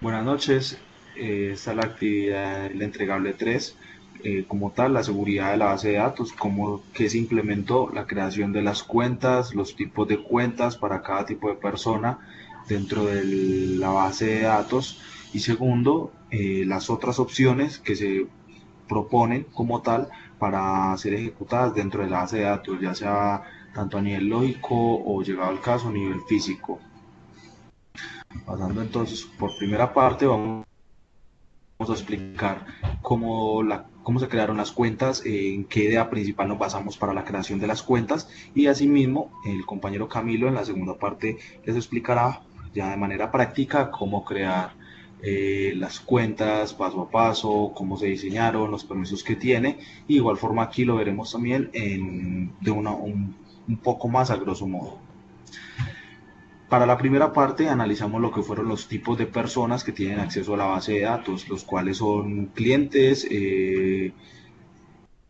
Buenas noches, esta es la actividad, el entregable 3. Como tal, la seguridad de la base de datos, cómo que se implementó la creación de las cuentas, los tipos de cuentas para cada tipo de persona dentro de la base de datos. Y segundo, las otras opciones que se proponen como tal para ser ejecutadas dentro de la base de datos, ya sea tanto a nivel lógico o llegado al caso a nivel físico. Pasando entonces por primera parte, vamos a explicar cómo se crearon las cuentas, en qué idea principal nos basamos para la creación de las cuentas y asimismo el compañero Camilo en la segunda parte les explicará ya de manera práctica cómo crear las cuentas paso a paso, cómo se diseñaron, los permisos que tiene y de igual forma aquí lo veremos también un poco más a grosso modo. Para la primera parte analizamos lo que fueron los tipos de personas que tienen acceso a la base de datos, los cuales son clientes,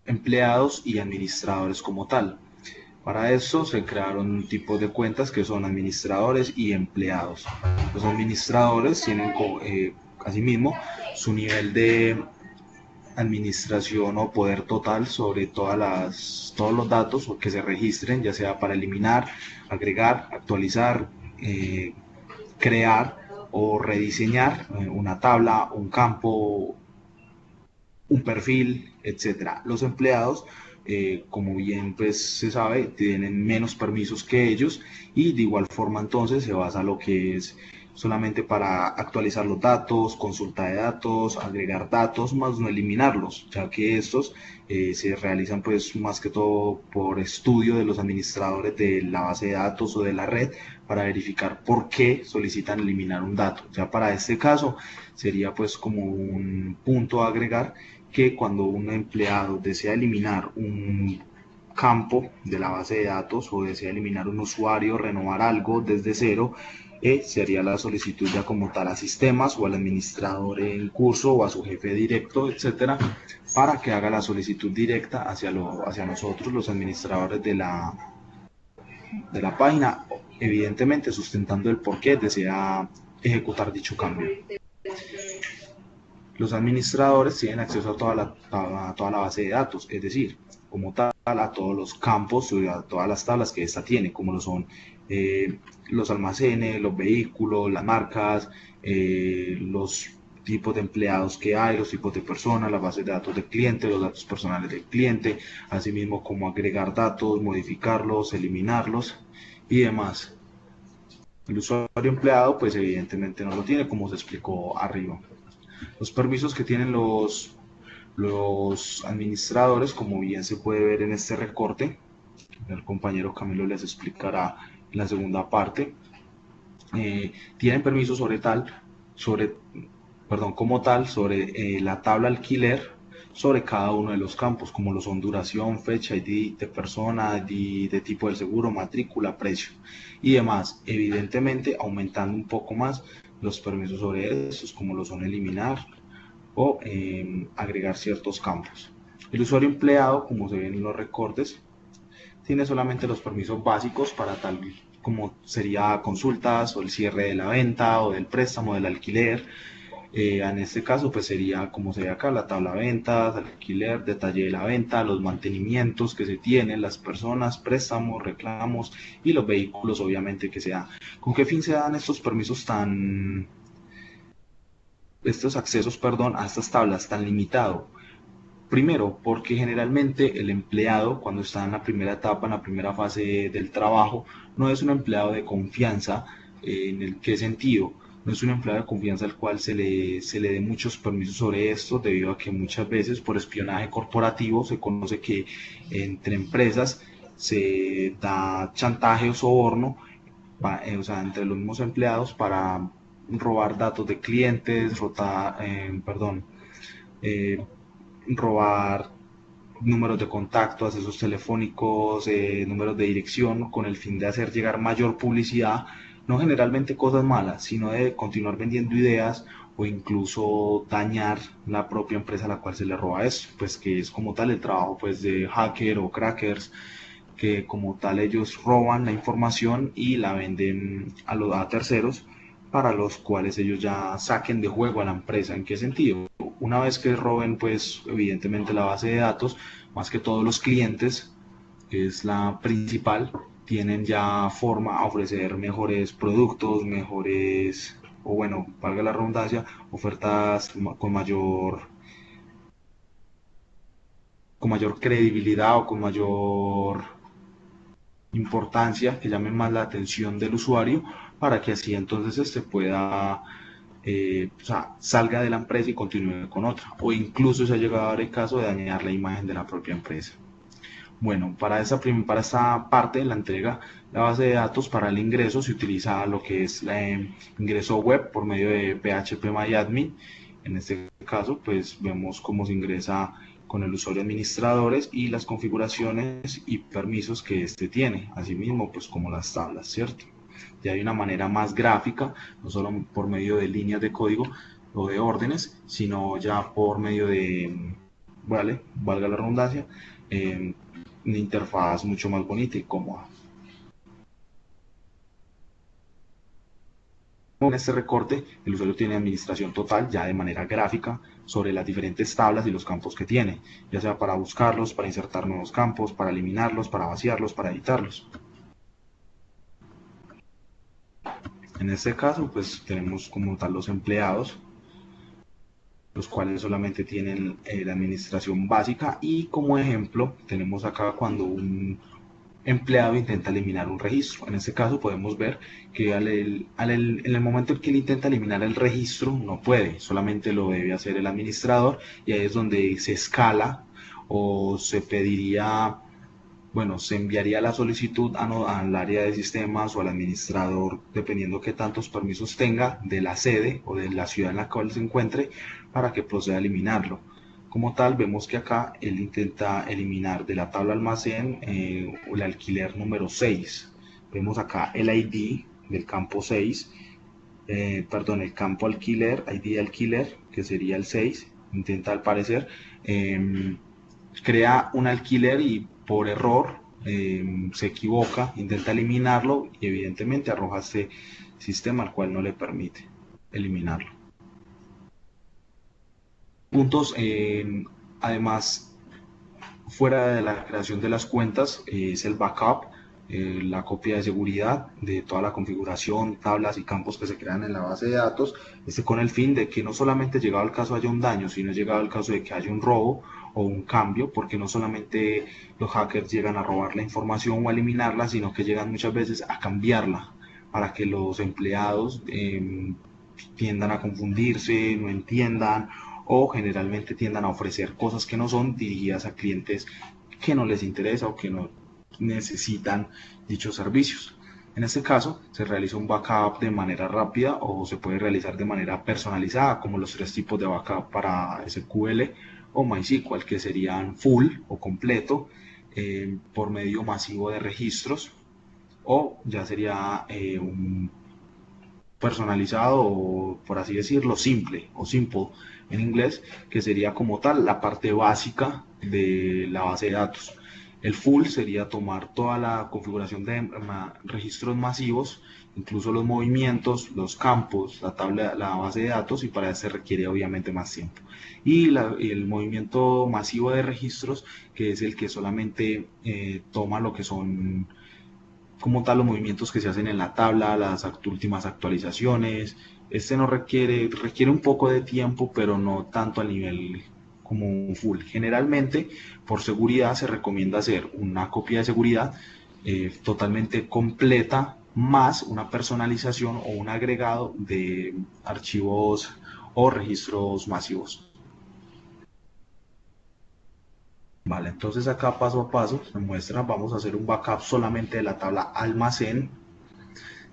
empleados y administradores como tal. Para eso se crearon tipos de cuentas que son administradores y empleados. Los administradores tienen asimismo su nivel de administración o poder total sobre todos los datos que se registren, ya sea para eliminar, agregar, actualizar, crear o rediseñar una tabla, un campo, un perfil, etcétera. Los empleados, como bien pues se sabe, tienen menos permisos que ellos y de igual forma entonces se basa lo que es solamente para actualizar los datos, consulta de datos, agregar datos, más no eliminarlos, ya que estos se realizan pues más que todo por estudio de los administradores de la base de datos o de la red para verificar por qué solicitan eliminar un dato. Ya para este caso sería pues como un punto a agregar que cuando un empleado desea eliminar un campo de la base de datos o desea eliminar un usuario, renovar algo desde cero, se haría la solicitud ya como tal a sistemas o al administrador en curso o a su jefe directo, etcétera, para que haga la solicitud directa hacia nosotros, los administradores de la página, evidentemente sustentando el por qué desea ejecutar dicho cambio. Los administradores tienen acceso a toda la base de datos, es decir, como tal, a todos los campos y a todas las tablas que esta tiene, como lo son los almacenes, los vehículos, las marcas, los tipos de empleados que hay, los tipos de personas, las bases de datos del cliente, los datos personales del cliente, asimismo como agregar datos, modificarlos, eliminarlos y demás. El usuario empleado, pues evidentemente no lo tiene, como se explicó arriba. Los permisos que tienen los administradores, como bien se puede ver en este recorte, el compañero Camilo les explicará en la segunda parte, tienen permisos sobre, perdón, como tal, sobre la tabla alquiler, sobre cada uno de los campos, como lo son duración, fecha, ID de persona, ID de tipo del seguro, matrícula, precio y demás. Evidentemente, aumentando un poco más los permisos sobre estos, como lo son eliminar, o agregar ciertos campos. El usuario empleado, como se ven en los recortes, tiene solamente los permisos básicos para tal como sería consultas o el cierre de la venta o del préstamo del alquiler. En este caso, pues sería como se ve acá, la tabla de ventas, alquiler, detalle de la venta, los mantenimientos que se tienen, las personas, préstamos, reclamos y los vehículos, obviamente, que se dan. ¿Con qué fin se dan estos accesos, perdón, a estas tablas tan limitados? Primero, porque generalmente el empleado, cuando está en la primera etapa, en la primera fase del trabajo, no es un empleado de confianza. ¿En el qué sentido? No es un empleado de confianza al cual se le dé muchos permisos sobre esto, debido a que muchas veces por espionaje corporativo se conoce que entre empresas se da chantaje o soborno, o sea, entre los mismos empleados para robar datos de clientes, eh, robar números de contacto, accesos telefónicos, números de dirección, con el fin de hacer llegar mayor publicidad, no generalmente cosas malas, sino de continuar vendiendo ideas o incluso dañar la propia empresa a la cual se le roba eso, pues que es como tal el trabajo pues de hacker o crackers, que como tal ellos roban la información y la venden a terceros para los cuales ellos ya saquen de juego a la empresa. ¿En qué sentido? Una vez que roben, pues evidentemente la base de datos, más que todos los clientes, que es la principal, tienen ya forma a ofrecer mejores productos, mejores, o bueno, valga la redundancia, ofertas con mayor credibilidad o con mayor importancia, que llamen más la atención del usuario, para que así entonces este pueda, o sea, salga de la empresa y continúe con otra. O incluso se ha llegado a dar el caso de dañar la imagen de la propia empresa. Bueno, para esta parte de la entrega, la base de datos para el ingreso se utiliza lo que es ingreso web por medio de PHP En este caso, pues vemos cómo se ingresa con el usuario administradores y las configuraciones y permisos que éste tiene, asimismo pues como las tablas, ¿cierto? Ya hay una manera más gráfica, no solo por medio de líneas de código o de órdenes, sino ya por medio de, vale, valga la redundancia, una interfaz mucho más bonita y cómoda. En este recorte, el usuario tiene administración total ya de manera gráfica sobre las diferentes tablas y los campos que tiene, ya sea para buscarlos, para insertar nuevos campos, para eliminarlos, para vaciarlos, para editarlos. En este caso, pues tenemos como tal los empleados, los cuales solamente tienen la administración básica, y como ejemplo tenemos acá cuando un empleado intenta eliminar un registro. En este caso podemos ver que en el momento en que él intenta eliminar el registro no puede, solamente lo debe hacer el administrador, y ahí es donde se escala o se pediría, bueno, se enviaría la solicitud al área de sistemas o al administrador, dependiendo qué tantos permisos tenga de la sede o de la ciudad en la cual se encuentre, para que proceda a eliminarlo. Como tal, vemos que acá él intenta eliminar de la tabla almacén el alquiler número 6. Vemos acá el ID del campo 6, perdón, el campo alquiler, ID de alquiler, que sería el 6. Intenta al parecer crea un alquiler y por error se equivoca, intenta eliminarlo y evidentemente arroja este sistema al cual no le permite eliminarlo. Puntos, además, fuera de la creación de las cuentas, es el backup, la copia de seguridad de toda la configuración, tablas y campos que se crean en la base de datos, con el fin de que no solamente llegado al caso haya un daño, sino llegado al caso de que haya un robo o un cambio, porque no solamente los hackers llegan a robar la información o a eliminarla, sino que llegan muchas veces a cambiarla para que los empleados tiendan a confundirse, no entiendan, o generalmente tiendan a ofrecer cosas que no son dirigidas a clientes que no les interesa o que no necesitan dichos servicios. En este caso, se realiza un backup de manera rápida o se puede realizar de manera personalizada, como los tres tipos de backup para SQL o MySQL, que serían full o completo, por medio masivo de registros, o ya sería un personalizado o, por así decirlo, simple o simple en inglés, que sería como tal la parte básica de la base de datos. El full sería tomar toda la configuración de registros masivos, incluso los movimientos, los campos, la tabla, la base de datos, y para eso se requiere obviamente más tiempo. Y el movimiento masivo de registros, que es el que solamente toma lo que son como tal los movimientos que se hacen en la tabla, las últimas actualizaciones. Este no requiere un poco de tiempo, pero no tanto a nivel como un full. Generalmente, por seguridad, se recomienda hacer una copia de seguridad totalmente completa, más una personalización o un agregado de archivos o registros masivos. Vale, entonces acá paso a paso se muestra, vamos a hacer un backup solamente de la tabla almacén.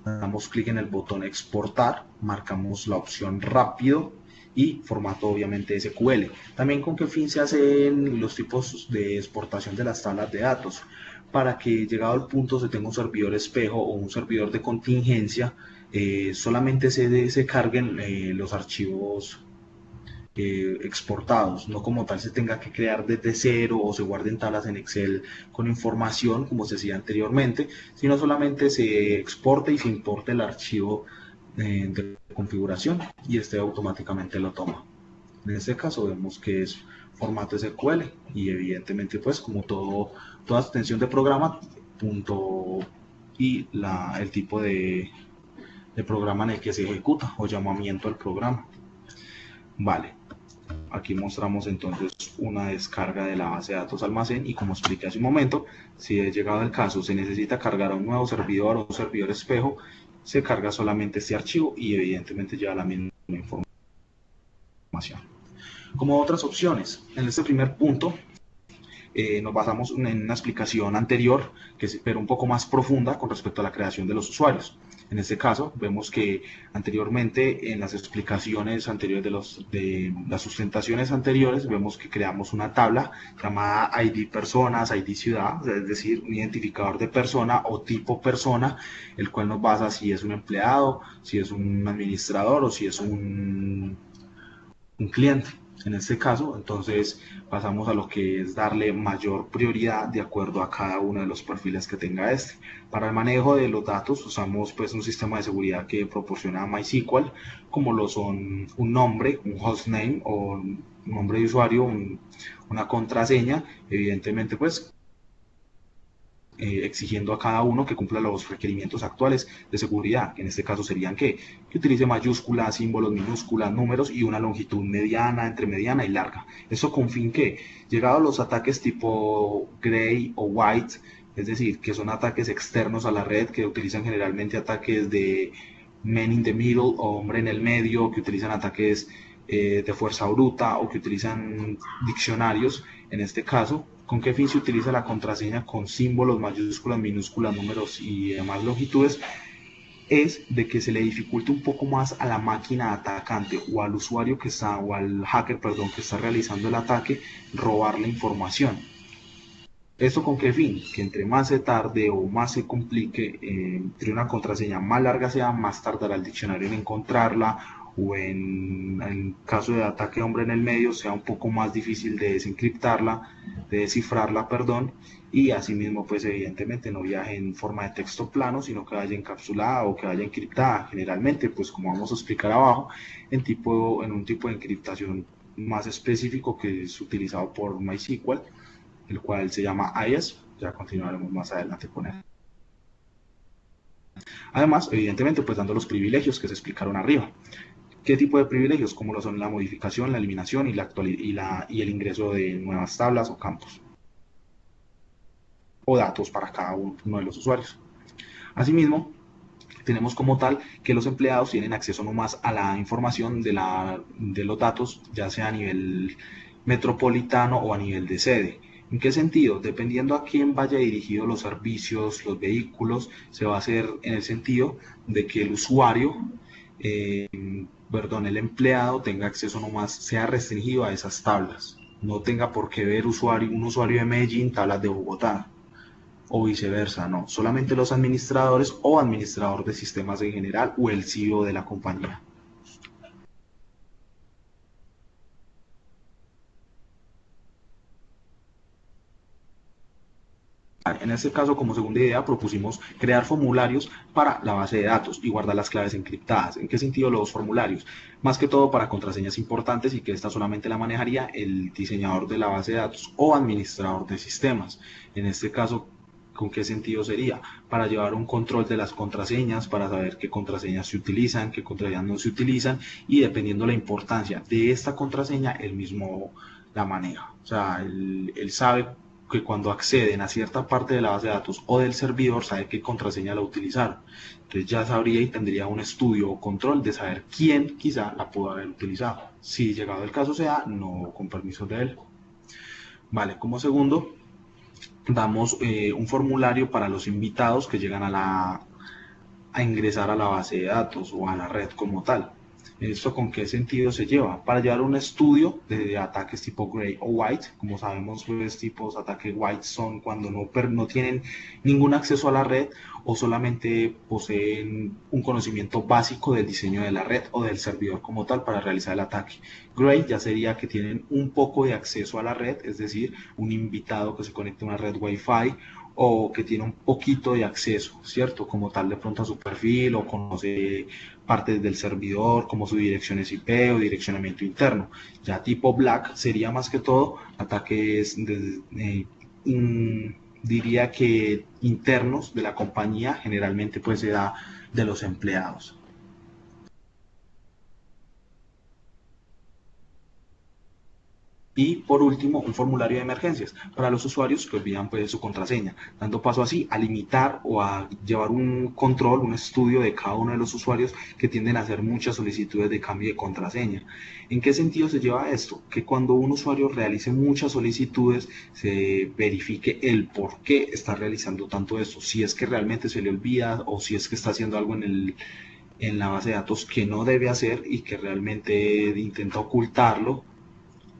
Damos clic en el botón exportar, marcamos la opción rápido y formato obviamente SQL. También con qué fin se hacen los tipos de exportación de las tablas de datos, para que llegado al punto se tenga un servidor espejo o un servidor de contingencia, solamente se carguen los archivos exportados, no como tal se tenga que crear desde cero o se guarden tablas en Excel con información como se hacía anteriormente, sino solamente se exporta y se importa el archivo de configuración y este automáticamente lo toma. En este caso vemos que es formato SQL y evidentemente pues como toda extensión de programa, punto y el tipo de programa en el que se ejecuta o llamamiento al programa. Vale, aquí mostramos entonces una descarga de la base de datos almacén y como expliqué hace un momento, si es llegado el caso se necesita cargar a un nuevo servidor o un servidor espejo, se carga solamente este archivo y evidentemente lleva la misma información. Como otras opciones, en este primer punto nos basamos en una explicación anterior, pero un poco más profunda con respecto a la creación de los usuarios. En este caso, vemos que anteriormente, en las explicaciones anteriores de las sustentaciones anteriores, vemos que creamos una tabla llamada ID personas, ID ciudad, es decir, un identificador de persona o tipo persona, el cual nos basa si es un empleado, si es un administrador o si es un cliente. En este caso, entonces pasamos a lo que es darle mayor prioridad de acuerdo a cada uno de los perfiles que tenga este. Para el manejo de los datos usamos pues un sistema de seguridad que proporciona MySQL, como lo son un nombre, un hostname o un nombre de usuario, una contraseña, evidentemente pues exigiendo a cada uno que cumpla los requerimientos actuales de seguridad, que en este caso serían que utilice mayúsculas, símbolos, minúsculas, números y una longitud mediana, entre mediana y larga. Eso con fin que, llegados los ataques tipo gray o white, es decir, que son ataques externos a la red, que utilizan generalmente ataques de man in the middle o hombre en el medio, que utilizan ataques de fuerza bruta o que utilizan diccionarios, en este caso, ¿con qué fin se utiliza la contraseña con símbolos, mayúsculas, minúsculas, números y demás longitudes? Es de que se le dificulte un poco más a la máquina atacante o al usuario que está, o al hacker, perdón, que está realizando el ataque, robar la información. ¿Esto con qué fin? Que entre más se tarde o más se complique, entre una contraseña más larga sea, más tardará el diccionario en encontrarla, o en caso de ataque hombre en el medio sea un poco más difícil de desencriptarla, de descifrarla, perdón, y asimismo pues evidentemente no viaje en forma de texto plano, sino que vaya encapsulada o que vaya encriptada, generalmente pues como vamos a explicar abajo, en un tipo de encriptación más específico que es utilizado por MySQL, el cual se llama AES, ya continuaremos más adelante con él. Además, evidentemente, pues dando los privilegios que se explicaron arriba. ¿Qué tipo de privilegios? Como lo son la modificación, la eliminación y el ingreso de nuevas tablas o campos o datos para cada uno de los usuarios. Asimismo, tenemos como tal que los empleados tienen acceso nomás a la información de los datos, ya sea a nivel metropolitano o a nivel de sede. ¿En qué sentido? Dependiendo a quién vaya dirigido los servicios, los vehículos, se va a hacer en el sentido de que el usuario, eh, perdón, el empleado tenga acceso nomás, sea restringido a esas tablas. No tenga por qué ver un usuario de Medellín, tablas de Bogotá o viceversa, no, solamente los administradores o administrador de sistemas en general o el CEO de la compañía. En este caso, como segunda idea, propusimos crear formularios para la base de datos y guardar las claves encriptadas. ¿En qué sentido los formularios? Más que todo para contraseñas importantes y que esta solamente la manejaría el diseñador de la base de datos o administrador de sistemas. En este caso, ¿con qué sentido sería? Para llevar un control de las contraseñas, para saber qué contraseñas se utilizan, qué contraseñas no se utilizan y dependiendo la importancia de esta contraseña, él mismo la maneja. O sea, él sabe que cuando acceden a cierta parte de la base de datos o del servidor, sabe qué contraseña la utilizaron. Entonces ya sabría y tendría un estudio o control de saber quién quizá la pudo haber utilizado. Si llegado el caso sea, no con permiso de él. Vale, como segundo, damos un formulario para los invitados que llegan a ingresar a la base de datos o a la red como tal. ¿Esto con qué sentido se lleva? Para llevar un estudio de ataques tipo gray o white. Como sabemos, pues tipos de ataques white son cuando no tienen ningún acceso a la red o solamente poseen un conocimiento básico del diseño de la red o del servidor como tal para realizar el ataque. Gray ya sería que tienen un poco de acceso a la red, es decir, un invitado que se conecte a una red Wi-Fi o que tiene un poquito de acceso, ¿cierto? Como tal de pronto a su perfil o conoce partes del servidor como su dirección IP o direccionamiento interno. Ya tipo Black sería más que todo ataques diría que internos de la compañía, generalmente pues se da de los empleados. Y por último, un formulario de emergencias para los usuarios que olvidan pues, su contraseña, dando paso así a limitar o a llevar un control, un estudio de cada uno de los usuarios que tienden a hacer muchas solicitudes de cambio de contraseña. ¿En qué sentido se lleva esto? Que cuando un usuario realice muchas solicitudes, se verifique el por qué está realizando tanto esto, si es que realmente se le olvida o si es que está haciendo algo en la base de datos que no debe hacer y que realmente intenta ocultarlo,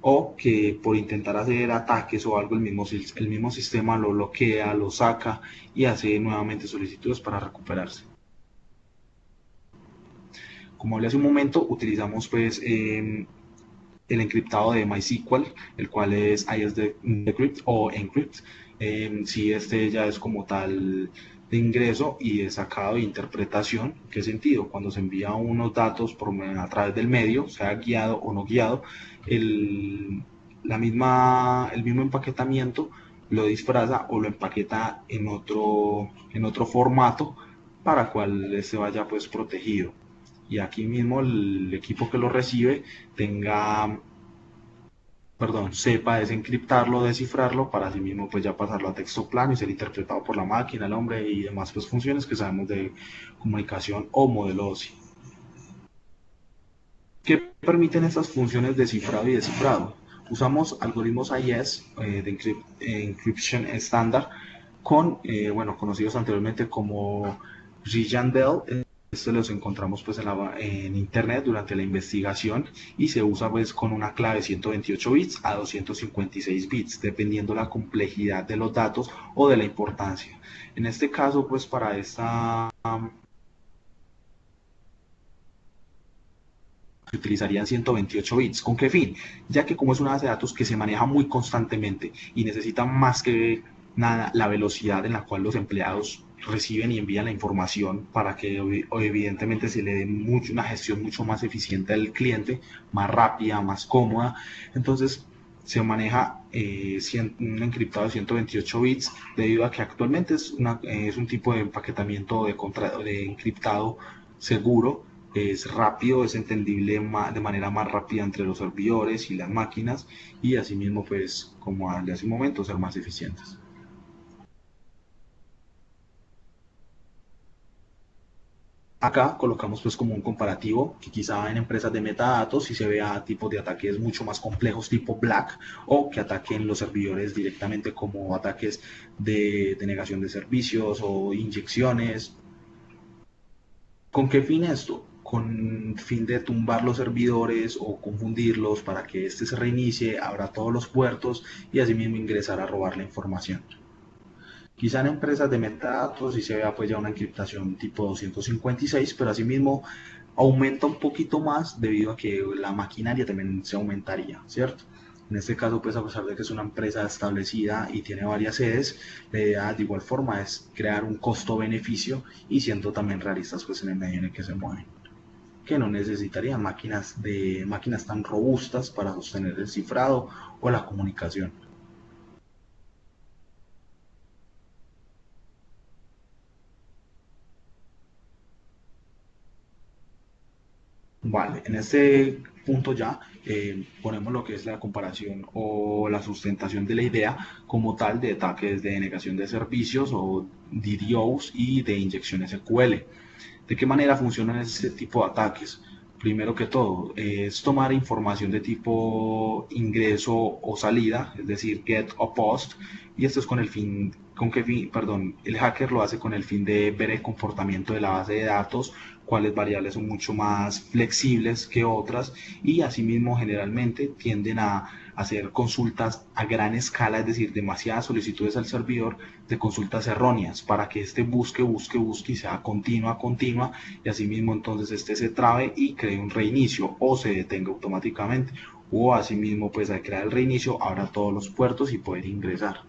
o que por intentar hacer ataques o algo el mismo sistema lo bloquea, lo saca y hace nuevamente solicitudes para recuperarse. Como hablé hace un momento, utilizamos pues el encriptado de MySQL, el cual es Decrypt o Encrypt. Si este ya es como tal de ingreso y de sacado de interpretación. ¿Qué sentido? Cuando se envía unos datos a través del medio, sea guiado o no guiado, el, el mismo empaquetamiento lo disfraza o lo empaqueta en otro formato para cual se vaya pues protegido. Y aquí mismo el equipo que lo recibe tenga, perdón, sepa desencriptarlo, descifrarlo, para así mismo pues ya pasarlo a texto plano y ser interpretado por la máquina, el hombre y demás pues funciones que sabemos de comunicación o modelo OSI. ¿Qué permiten estas funciones de cifrado y descifrado? Usamos algoritmos IS encryption estándar con, bueno, conocidos anteriormente como Rijandel. Estos los encontramos pues en internet durante la investigación y se usa pues con una clave 128 bits a 256 bits, dependiendo la complejidad de los datos o de la importancia. En este caso pues para esta se utilizarían 128 bits. ¿Con qué fin? Ya que como es una base de datos que se maneja muy constantemente y necesita más que nada la velocidad en la cual los empleados reciben y envían la información para que evidentemente se le dé una gestión mucho más eficiente al cliente, más rápida, más cómoda. Entonces se maneja un encriptado de 128 bits debido a que actualmente es un tipo de empaquetamiento de encriptado seguro, es rápido, es entendible de manera más rápida entre los servidores y las máquinas y asimismo pues como hace un momento ser más eficientes. Acá colocamos pues como un comparativo que quizá en empresas de metadatos si se vea tipos de ataques mucho más complejos tipo Black o que ataquen los servidores directamente como ataques de negación de servicios o inyecciones. ¿Con qué fin esto? Con fin de tumbar los servidores o confundirlos para que este se reinicie, abra todos los puertos y asimismo ingresar a robar la información. Quizá en empresas de metadatos si se vea pues ya una encriptación tipo 256, pero asimismo aumenta un poquito más debido a que la maquinaria también se aumentaría, ¿cierto? En este caso, pues a pesar de que es una empresa establecida y tiene varias sedes, la idea de igual forma es crear un costo-beneficio y siendo también realistas pues en el medio en el que se mueven, que no necesitarían máquinas tan robustas para sostener el cifrado o la comunicación. Vale, en este punto ya ponemos lo que es la comparación o la sustentación de la idea como tal de ataques de denegación de servicios o DDoS y de inyecciones SQL. ¿De qué manera funcionan este tipo de ataques? Primero que todo, es tomar información de tipo ingreso o salida, es decir, get o post, y esto es con el fin, con qué fin, perdón, el hacker lo hace con el fin de ver el comportamiento de la base de datos, cuáles variables son mucho más flexibles que otras, y asimismo generalmente tienden a hacer consultas a gran escala, es decir, demasiadas solicitudes al servidor de consultas erróneas para que este busque y sea continua y asimismo entonces este se trabe y cree un reinicio o se detenga automáticamente o asimismo pues al crear el reinicio abra todos los puertos y poder ingresar.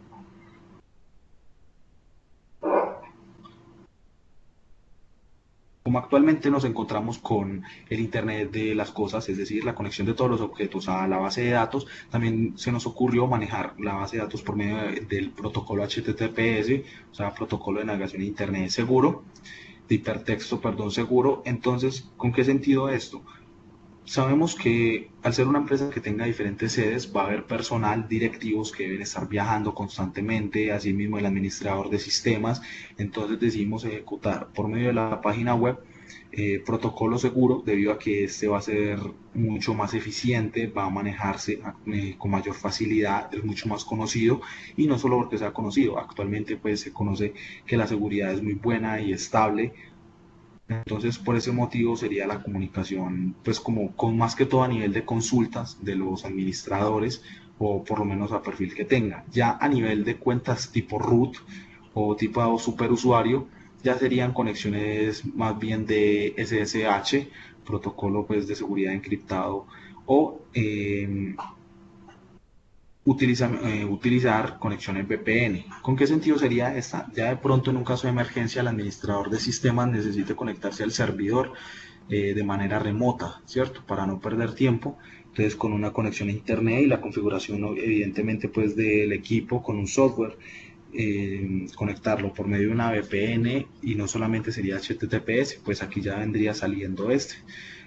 Como actualmente nos encontramos con el Internet de las cosas, es decir, la conexión de todos los objetos a la base de datos, también se nos ocurrió manejar la base de datos por medio del protocolo HTTPS, o sea, protocolo de navegación de Internet seguro, de hipertexto, perdón, seguro. Entonces, ¿con qué sentido esto? Sabemos que al ser una empresa que tenga diferentes sedes, va a haber personal, directivos que deben estar viajando constantemente, asimismo el administrador de sistemas. Entonces decidimos ejecutar por medio de la página web protocolo seguro, debido a que este va a ser mucho más eficiente, va a manejarse con mayor facilidad, es mucho más conocido, y no solo porque sea conocido, actualmente pues se conoce que la seguridad es muy buena y estable. Entonces, por ese motivo sería la comunicación, pues como con más que todo a nivel de consultas de los administradores, o por lo menos a perfil que tenga. Ya a nivel de cuentas tipo root o tipo superusuario, ya serían conexiones más bien de SSH, protocolo pues de seguridad encriptado, o utilizar conexiones VPN. ¿Con qué sentido sería esta? Ya de pronto en un caso de emergencia el administrador de sistemas necesite conectarse al servidor de manera remota, ¿cierto? Para no perder tiempo. Entonces con una conexión a internet y la configuración evidentemente pues del equipo con un software, conectarlo por medio de una VPN, y no solamente sería HTTPS, pues aquí ya vendría saliendo este.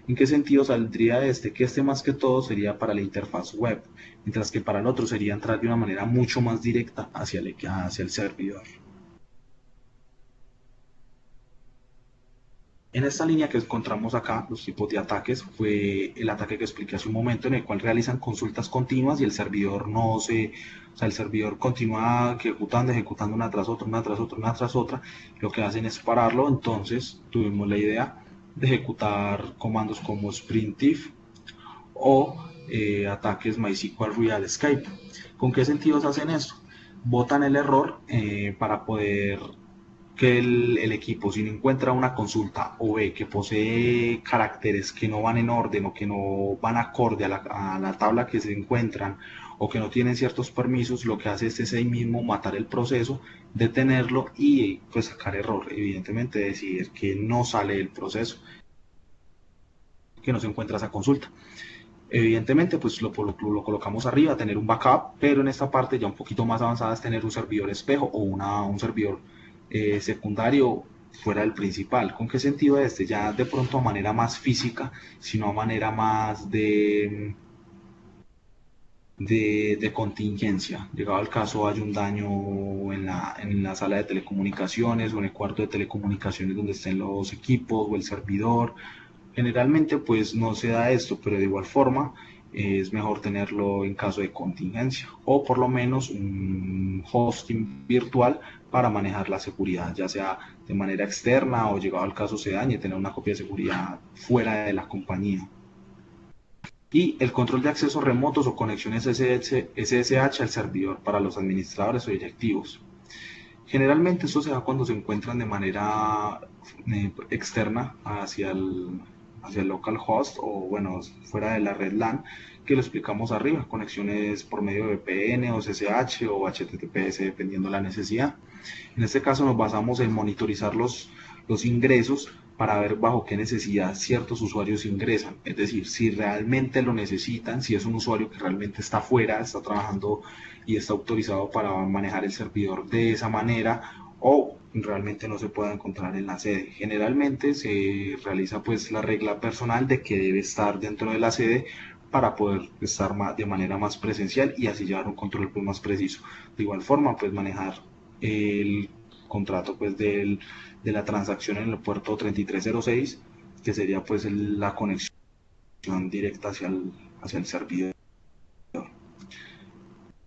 ¿En qué sentido saldría este? Que este más que todo sería para la interfaz web, mientras que para el otro sería entrar de una manera mucho más directa hacia el servidor. En esta línea que encontramos acá, los tipos de ataques, fue el ataque que expliqué hace un momento, en el cual realizan consultas continuas y el servidor no se, o sea, el servidor continúa ejecutando, ejecutando una tras otra, una tras otra, una tras otra. Lo que hacen es pararlo. Entonces tuvimos la idea de ejecutar comandos como sprintf o ataques MySQL Real Escape. ¿Con qué sentidos hacen esto? Botan el error para poder que el equipo, si no encuentra una consulta o ve que posee caracteres que no van en orden o que no van acorde a la tabla que se encuentran, o que no tienen ciertos permisos, lo que hace es ahí mismo matar el proceso, detenerlo y pues sacar error. Evidentemente decidir que no sale el proceso, que no se encuentra esa consulta. Evidentemente, pues lo colocamos arriba, tener un backup, pero en esta parte ya un poquito más avanzada es tener un servidor espejo o un servidor secundario fuera del principal. ¿Con qué sentido este? Ya de pronto a manera más física, sino a manera más de contingencia. Llegado al caso, hay un daño en la sala de telecomunicaciones o en el cuarto de telecomunicaciones donde estén los equipos o el servidor. Generalmente pues no se da esto, pero de igual forma es mejor tenerlo en caso de contingencia, o por lo menos un hosting virtual para manejar la seguridad, ya sea de manera externa o llegado al caso se dañe, tener una copia de seguridad fuera de la compañía. Y el control de accesos remotos o conexiones SSH al servidor para los administradores o directivos. Generalmente esto se da cuando se encuentran de manera externa hacia el localhost, o bueno, fuera de la red LAN, que lo explicamos arriba, conexiones por medio de VPN o SSH o HTTPS dependiendo de la necesidad. En este caso nos basamos en monitorizar los ingresos para ver bajo qué necesidad ciertos usuarios ingresan, es decir, si realmente lo necesitan, si es un usuario que realmente está fuera, está trabajando y está autorizado para manejar el servidor de esa manera, o realmente no se pueda encontrar en la sede. Generalmente se realiza pues la regla personal de que debe estar dentro de la sede para poder estar de manera más presencial y así llevar un control pues más preciso. De igual forma pues manejar el contrato pues de la transacción en el puerto 3306, que sería pues la conexión directa hacia el servidor.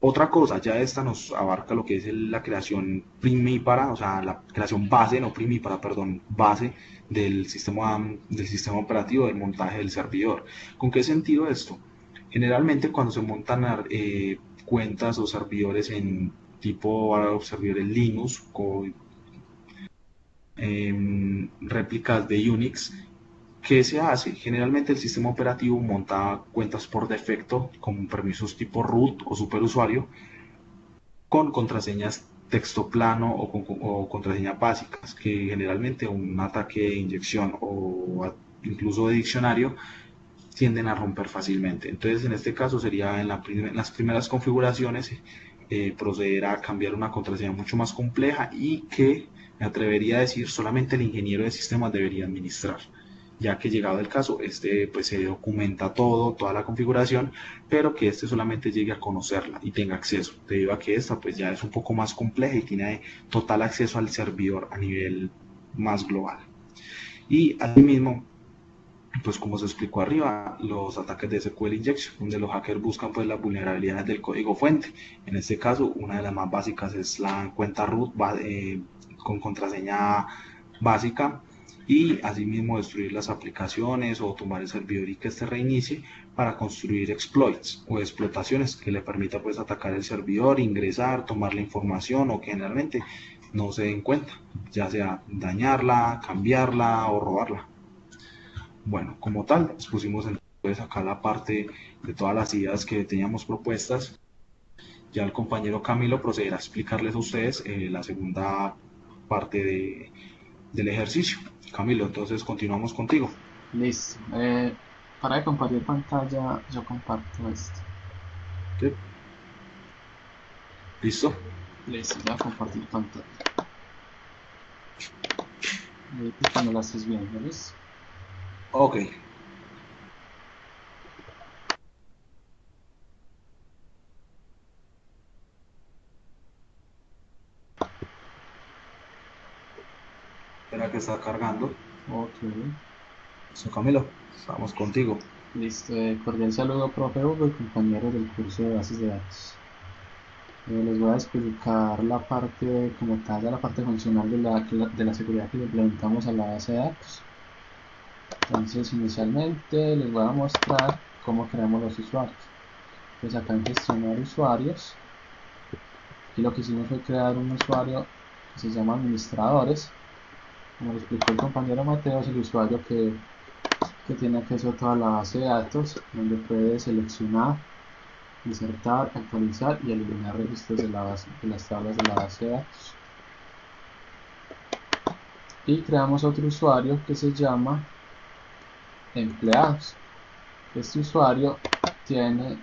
Otra cosa, ya esta nos abarca lo que es la creación primípara, o sea, la creación base, no primípara, perdón, base del sistema operativo, del montaje del servidor. ¿Con qué sentido esto? Generalmente cuando se montan cuentas o servidores en tipo servidores Linux con réplicas de Unix, ¿qué se hace? Generalmente el sistema operativo monta cuentas por defecto con permisos tipo root o superusuario con contraseñas texto plano o contraseñas básicas, que generalmente un ataque de inyección incluso de diccionario tienden a romper fácilmente. Entonces, en este caso sería en las primeras configuraciones proceder a cambiar una contraseña mucho más compleja y que me atrevería a decir solamente el ingeniero de sistemas debería administrar, ya que llegado el caso, pues se documenta toda la configuración, pero que solamente llegue a conocerla y tenga acceso, debido a que esta pues ya es un poco más compleja y tiene total acceso al servidor a nivel más global. Y asimismo, pues como se explicó arriba, los ataques de SQL Injection, donde los hackers buscan pues las vulnerabilidades del código fuente. En este caso, una de las más básicas es la cuenta root con contraseña básica, y asimismo destruir las aplicaciones o tomar el servidor y que este reinicie para construir exploits o explotaciones que le permita pues atacar el servidor, ingresar, tomar la información o que generalmente no se den cuenta, ya sea dañarla, cambiarla o robarla. Bueno, como tal, expusimos entonces acá la parte de todas las ideas que teníamos propuestas. Ya el compañero Camilo procederá a explicarles a ustedes la segunda parte del ejercicio. Camilo, entonces continuamos contigo. Listo. Para compartir pantalla, yo comparto esto. ¿Sí? ¿Listo? Listo, ya compartir pantalla. Cuando la estés viendo, ¿listo? Ok. Espera que está cargando. Ok. Listo, Camilo, estamos contigo. Listo. Cordial saludo, profe Hugo y compañeros del curso de bases de datos. Les voy a explicar la parte, como tal, la parte funcional de la seguridad que le implementamos a la base de datos. Entonces, inicialmente les voy a mostrar cómo creamos los usuarios. Pues acá en gestionar usuarios, aquí lo que hicimos fue crear un usuario que se llama administradores. Como lo explicó el compañero Mateo, es el usuario que tiene acceso a toda la base de datos, donde puede seleccionar, insertar, actualizar y eliminar registros de las tablas de la base de datos. Y creamos otro usuario que se llama empleados. Este usuario tiene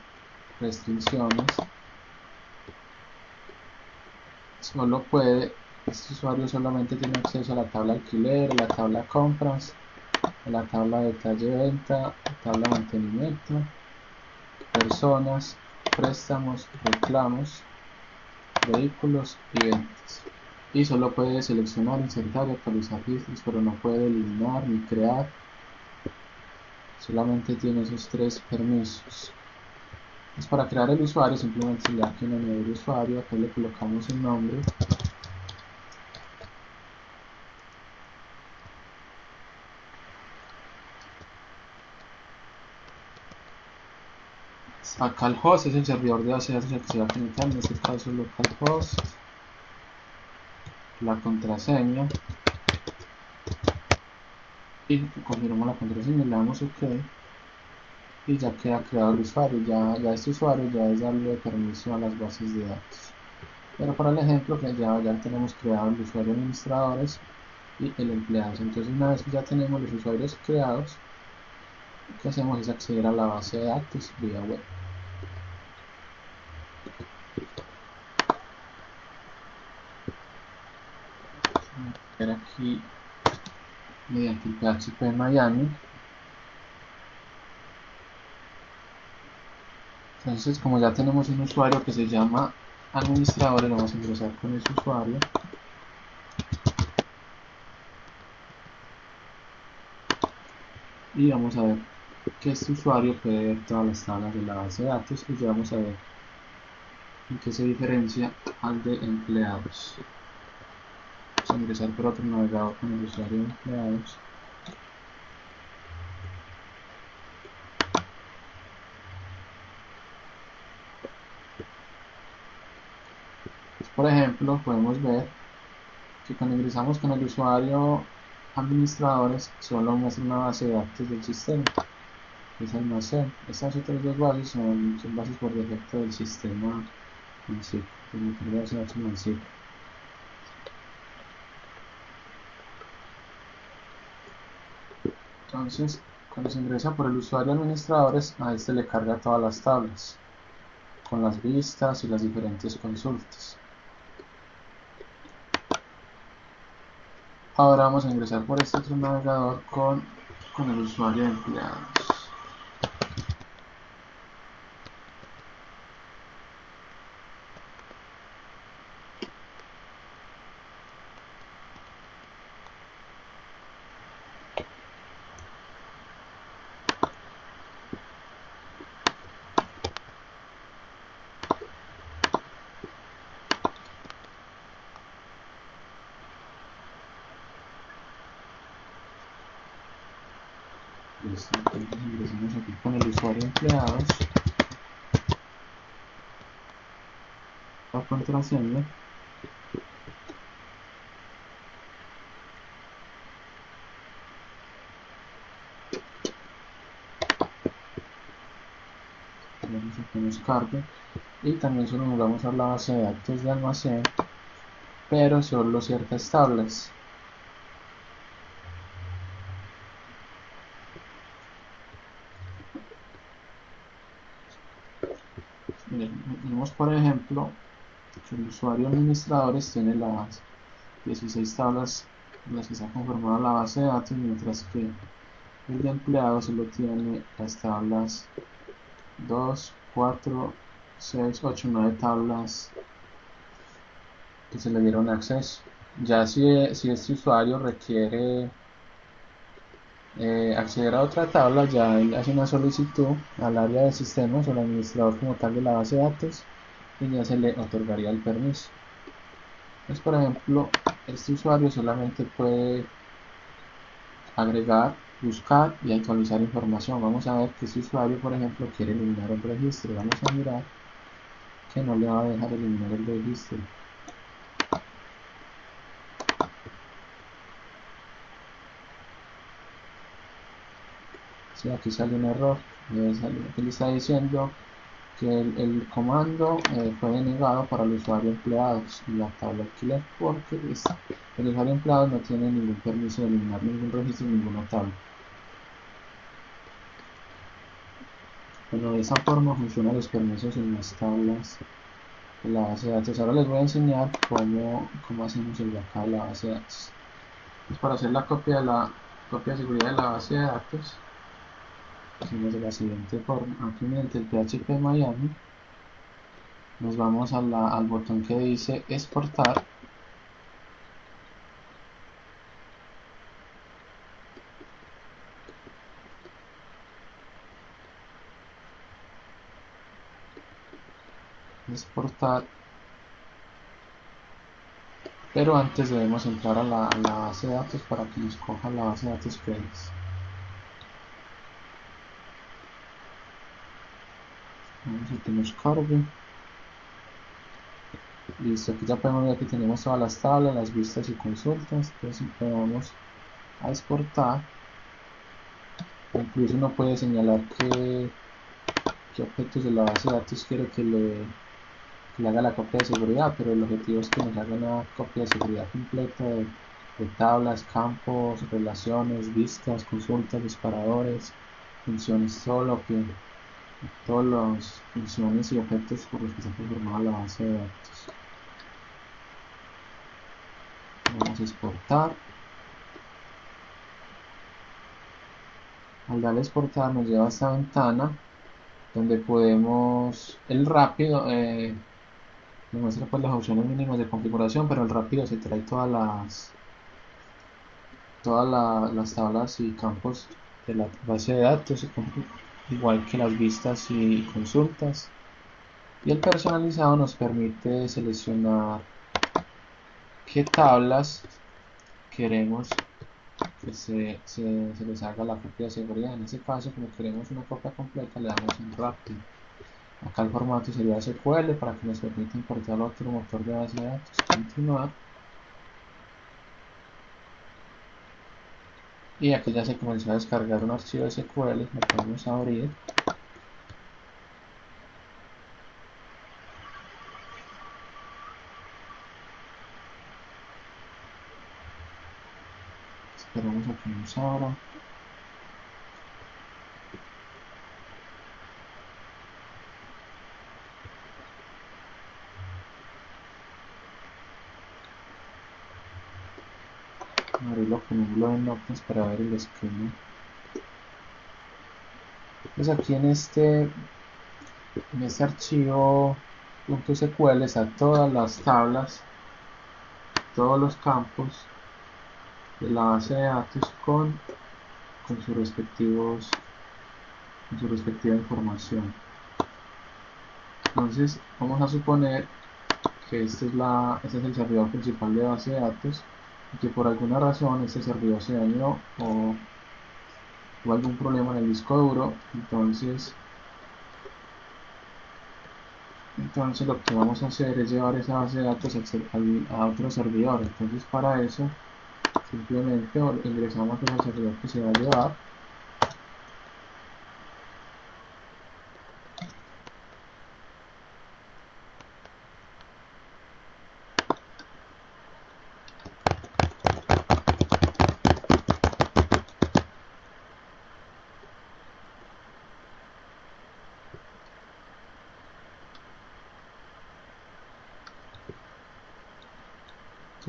restricciones, este usuario solamente tiene acceso a la tabla alquiler, a la tabla compras, a la tabla de detalle de venta, la tabla mantenimiento, personas, préstamos, reclamos, vehículos y ventas. Y solo puede seleccionar, insertar y actualizar registros, pero no puede eliminar ni crear. Solamente tiene esos tres permisos. Entonces, para crear el usuario simplemente se le da aquí en añadir usuario, acá le colocamos un nombre. Acá el host es el servidor de base de datos al que se va a conectar, en este caso localhost, la contraseña, y confirmamos la contraseña, le damos OK y ya queda creado el usuario. Ya este usuario ya es darle permiso a las bases de datos. Pero para el ejemplo que ya tenemos creado el usuario administradores y el empleados. Entonces una vez que ya tenemos los usuarios creados, lo que hacemos es acceder a la base de datos vía web. Ver aquí mediante el PHP Miami. Entonces, como ya tenemos un usuario que se llama administradores, vamos a ingresar con ese usuario y vamos a ver que este usuario puede ver todas las tablas de la base de datos y ya vamos a ver en qué se diferencia al de empleados. Vamos a ingresar por otro navegador con el usuario de empleados. Por ejemplo, podemos ver que cuando ingresamos con el usuario administradores solo muestra una base de datos del sistema, que es almacén. Estas otras dos bases son bases por defecto del sistema en sí, del motor de base de datos en sí. Entonces, cuando se ingresa por el usuario administradores, a este le carga todas las tablas, con las vistas y las diferentes consultas. Ahora vamos a ingresar por este otro navegador con el usuario de empleados. Listo, entonces ingresamos aquí con el usuario de empleados, la contraseña. Vamos a que nos cargue. Y también solo nos vamos a la base de datos de almacén, pero solo ciertas tablas. Vemos por ejemplo que el usuario administradores tiene las 16 tablas en las que se ha conformado la base de datos, mientras que el de empleados solo tiene las tablas 2, 4, 6, 8, 9 tablas que se le dieron acceso. Ya si este usuario requiere acceder a otra tabla, ya él hace una solicitud al área de sistemas o al administrador como tal de la base de datos y ya se le otorgaría el permiso. Entonces, por ejemplo, este usuario solamente puede agregar, buscar y actualizar información. Vamos a ver que este usuario, por ejemplo, quiere eliminar el registro. Vamos a mirar que no le va a dejar eliminar el registro. Sí, aquí sale un error. Aquí le está diciendo que el comando fue denegado para el usuario empleados y la tabla alquiler porque el usuario empleados no tiene ningún permiso de eliminar ningún registro, ninguna tabla. Bueno, de esa forma funcionan los permisos en las tablas de la base de datos. Ahora les voy a enseñar cómo hacemos el backup de la base de datos. Pues para hacer la copia de seguridad de la base de datos, hacemos de la siguiente forma. Aquí mediante el PHP Miami nos vamos al botón que dice exportar. Exportar, pero antes debemos entrar a la base de datos para que nos coja la base de datos que es. Vamos a que nos cargue. Listo, aquí ya podemos ver que tenemos todas las tablas, las vistas y consultas. Entonces vamos a exportar. Incluso uno puede señalar qué objetos de la base de datos quiere que le haga la copia de seguridad, pero el objetivo es que nos haga una copia de seguridad completa de tablas, campos, relaciones, vistas, consultas, disparadores, funciones, todo lo que, todas las funciones y objetos por los que se ha conformado la base de datos. Vamos a exportar. Al darle a exportar nos lleva a esta ventana donde podemos, el rápido, nos muestra pues las opciones mínimas de configuración, pero el rápido se trae todas las tablas y campos de la base de datos, igual que las vistas y consultas. Y el personalizado nos permite seleccionar qué tablas queremos que se les haga la copia de seguridad. En este caso, como queremos una copia completa, le damos en rápido. Acá el formato sería SQL para que nos permita importar otro motor de base de datos. Continuar. Y aquí ya se comenzó a descargar un archivo SQL, lo podemos abrir. Esperamos a que nos abra. abrirlo con un blow en Octans para ver el esquema. Pues aquí en este archivo .sql están todas las tablas, todos los campos de la base de datos con sus respectivos, con su respectiva información. Entonces vamos a suponer que este es el servidor principal de base de datos y que por alguna razón este servidor se dañó o tuvo algún problema en el disco duro. Entonces lo que vamos a hacer es llevar esa base de datos a otro servidor. Entonces para eso simplemente ingresamos al servidor que se va a llevar.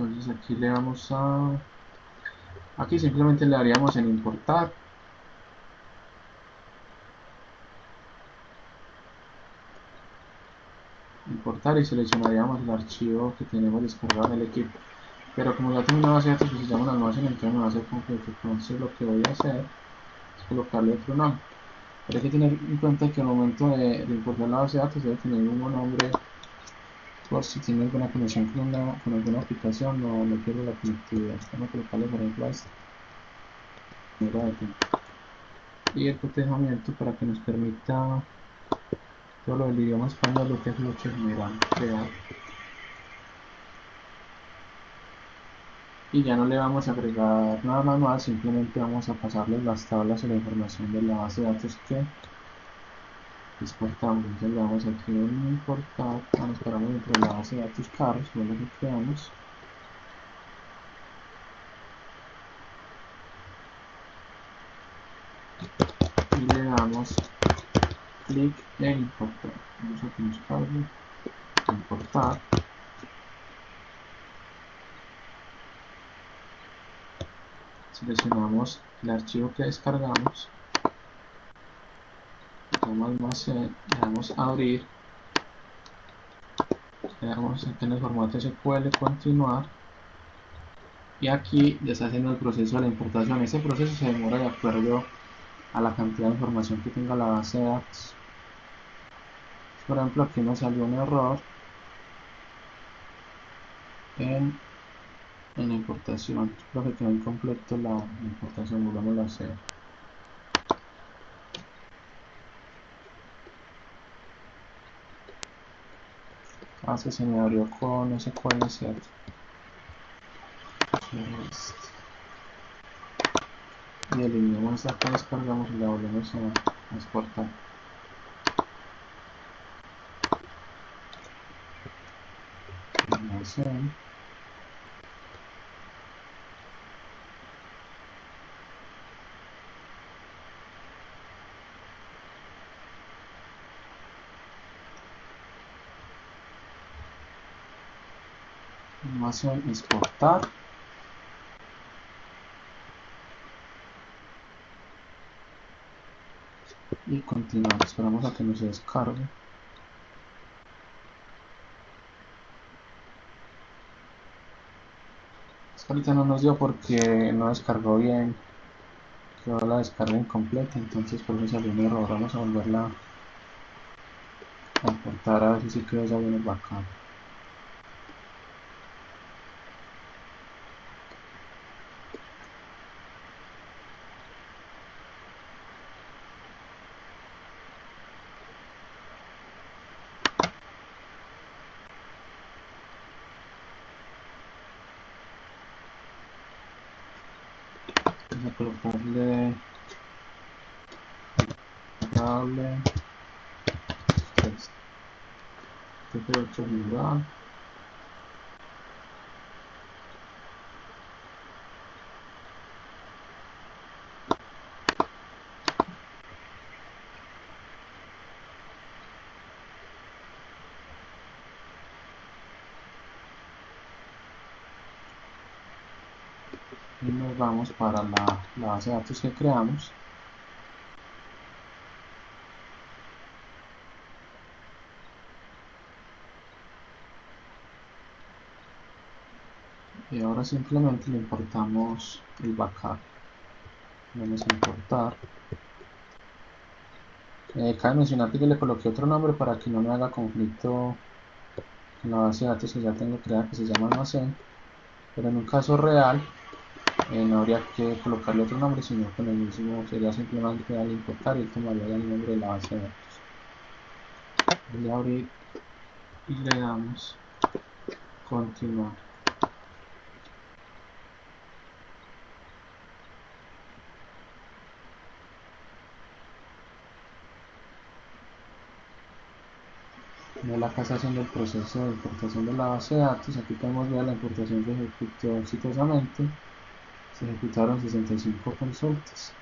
Entonces aquí le vamos aquí simplemente le daríamos en importar. Y seleccionaríamos el archivo que tenemos descargado en el equipo. Pero como ya tengo una base de datos que se llama un almacén, entonces me va a ser completo. Entonces lo que voy a hacer es colocarle otro nombre. Pero hay que tener en cuenta que al momento de importar la base de datos debe tener un mismo nombre, por si tiene alguna conexión con alguna aplicación, no pierdo la conectividad. Vamos a colocarle por ejemplo a este y el protejamiento para que nos permita todo lo del idioma español, lo que es mucho general crear. Y ya no le vamos a agregar nada manual, simplemente vamos a pasarle las tablas o la información de la base de datos que exportamos. Entonces le damos aquí en importar, nos paramos dentro de la base de datos carros, que es lo que creamos. Y le damos clic en importar. Vamos a que nos cargue, importar. Seleccionamos el archivo que descargamos, le damos almacén, le damos abrir, le damos aquí en el formato SQL continuar. Y aquí ya está haciendo el proceso de la importación. Este proceso se demora de acuerdo a la cantidad de información que tenga la base de datos. Por ejemplo, aquí nos salió un error en la importación. Creo que quedó incompleto la importación, volvamos a hacer. Se me abrió con SQL, ¿cierto? Y eliminamos esta que descargamos y la volvemos a exportar. Almacén. Almacén, exportar. Y continuar, esperamos a que nos descargue. Ahorita no nos dio porque no descargó bien, quedó la descarga incompleta, entonces por eso salió un error. Vamos a volverla a importar a ver si sí quedó ya bien el backup. Vamos a colocarle cable TP8 general. y nos vamos para la base de datos que creamos. Y ahora simplemente le importamos el backup. Vamos a importar. Cabe mencionar que yo le coloqué otro nombre para que no me haga conflicto con la base de datos que ya tengo creada, que se llama almacén. Pero en un caso real no habría que colocarle otro nombre, sino con el mismo sería simplemente al importar y él tomaría el nombre de la base de datos. Le abrir y le damos continuar. La casa haciendo el proceso de importación de la base de datos. Aquí podemos ver la importación se ejecutó exitosamente. Se ejecutaron 65 consultas.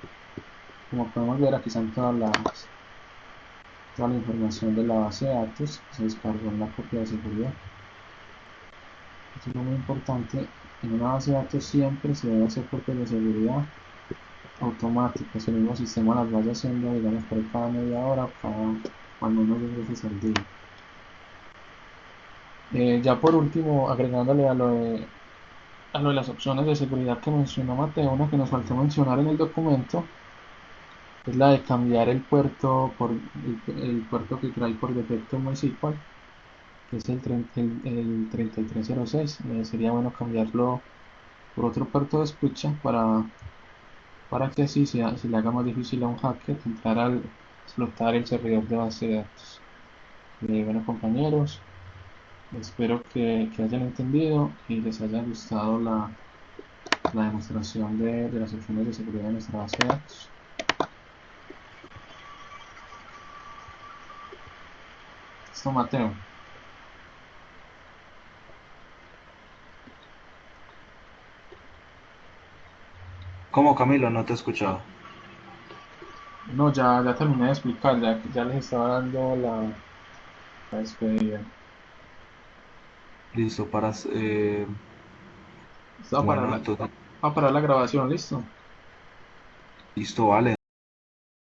Como podemos ver, aquí están toda la información de la base de datos. Se descargó en la copia de seguridad. Esto es muy importante. En una base de datos siempre se debe hacer copias de seguridad automáticas. El mismo sistema las vaya haciendo, digamos, por cada media hora o al menos 2 veces al día. Ya por último, agregándole a lo de las opciones de seguridad que mencionó Mateo, una que nos faltó mencionar en el documento es la de cambiar el puerto por el puerto que trae por defecto MySQL, que es el 3306. Sería bueno cambiarlo por otro puerto de escucha para que así se le haga más difícil a un hacker entrar al explotar el servidor de base de datos. Bueno, compañeros, espero que hayan entendido y les haya gustado la demostración de las opciones de seguridad de nuestra base de datos. Listo, Mateo. ¿Cómo, Camilo? No te he escuchado. No, ya terminé de explicar, ya les estaba dando la despedida. Listo, Estaba bueno, entonces, a parar la grabación, listo. listo, vale.